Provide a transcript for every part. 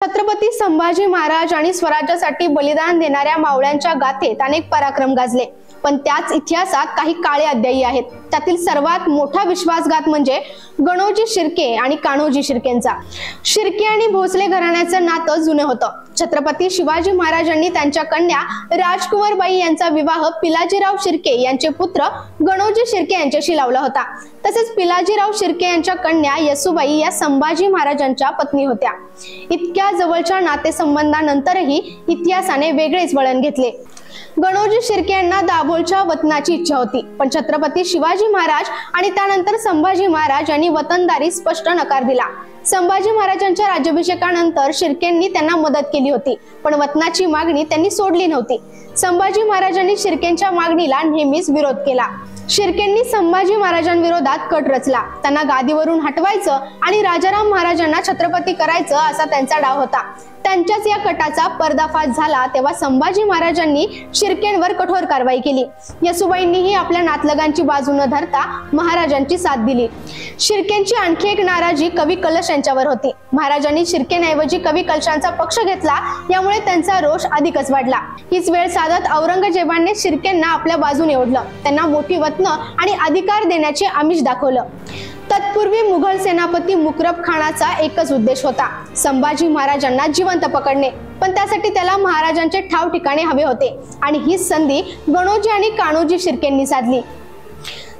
छत्रपती संभाजी महाराज आणि स्वराज्यासाठी बलिदान देणाऱ्या मावळ्यांच्या गाथेत अनेक पराक्रम गाजले, पण त्याच इतिहासात काही काळे अध्यायी आहेत। त्यातील सर्वात मोठा विश्वासघात म्हणजे गणोजी शिर्के आणि कान्होजी शिर्केंचा। शिर्के आणि भोसले घराण्याचं नातं जुने होतं। छत्रपती शिवाजी महाराजांनी त्यांच्या कन्या राजकुंवरबाई यांचा विवाह पिलाजीराव शिर्के यांचे पुत्र गणोजी शिर्के यांच्याशी लावला होता। तसेच पिलाजीराव शिर्के यांच्या कन्या येसूबाई या संभाजी महाराजांच्या पत्नी होत्या। इतक्या जवळच्या नातेसंबंधानंतरही इतिहासाने वेगळेच वळण घेतले। गणोजी शिर्के यांना दाभोळच्या वतनाची इच्छा होती, पण छत्रपती शिवाजी महाराज आणि त्यानंतर संभाजी महाराज यांनी वतनदारी स्पष्ट नकार दिला। संभाजी महाराजांच्या राज्याभिषेकानंतर शिर्केंनी त्यांना मदत केली होती, पण वतनाची मागणी त्यांनी सोडली नव्हती। संभाजी महाराजांनी शिर्केंच्या मागणीला नेहमीच विरोध केला। शिर्केंनी संभाजी महाराजांविरोधात कट रचला। त्यांना गादीवरून हटवायचं आणि राजाराम महाराजांना छत्रपती करायचं असा त्यांचा डाव होता। त्यांच्याच या कटाचा पर्दाफाश झाला तेव्हा संभाजी महाराजांनी शिर्केंवर कठोर कारवाई केली। येसूबाईंनीही आपल्या नातलगांची बाजू न धरता महाराजांची साथ दिली। शिर्केंची आणखी एक नाराजी कवी कलश यांच्यावर होती। महाराजांनी शिर्केंऐवजी कवी कलशांचा पक्ष घेतला, यामुळे त्यांचा रोष अधिकच वाढला। हीच वेळ साधत औरंगजेबाने शिर्केंना आपल्या बाजूने ओढलं, त्यांना मोठी वतन आणि अधिकार देण्याचे आमिष दाखवलं। तत्पूर्वी मुघल सेनापती मुकरब खानाचा एकच उद्देश होता, संभाजी महाराजांना जिवंत पकडणे, पण त्यासाठी त्याला महाराजांचे ठाव ठिकाणे हवे होते आणि ही संधी गणोजी आणि कान्होजी शिर्केंनी साधली।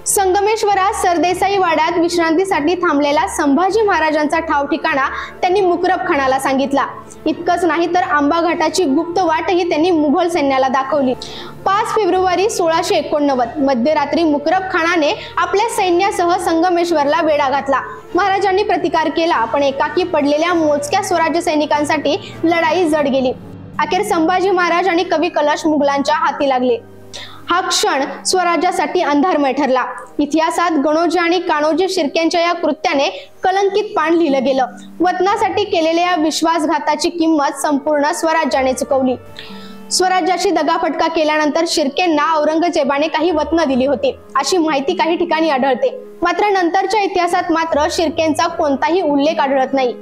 संगमेश्वरात सरदेसाई वाड्यात विश्रांतीसाठी थांबलेला संभाजी महाराजांचा ठाव ठिकाणा त्यांनी मुकरब खानाला सांगितला। इतकंच नाही तर आंबा घाटाची गुप्त वाटही त्यांनी मुघल सैन्याला दाखवली। 5 फेब्रुवारी 1689 मध्यरात्री मुकरब खानाने आपल्या सैन्यासह संगमेश्वरला वेढा घातला। महाराजांनी प्रतिकार केला, पण एकाकी पडलेल्या मोजक्या स्वराज्य सैनिकांसाठी लढाई जड गेली। अखेर संभाजी महाराज आणि कवी कलश मुघलांच्या हाती लागले। हा क्षण स्वराज्यासाठी अंधारमय ठरला। इतिहासात गणोजी आणि कान्होजी शिर्केंच्या या कृत्याने कलंकित पान लिहिलं गेलं। वतनासाठी केलेल्या या विश्वासघाताची किंमत संपूर्ण स्वराज्याने चुकवली। स्वराज्याशी दगाफटका केल्यानंतर शिर्केंना औरंगजेबाने काही वतन दिली होती अशी माहिती काही ठिकाणी आढळते, मात्र नंतरच्या इतिहासात मात्र शिर्केंचा कोणताही उल्लेख आढळत नाही।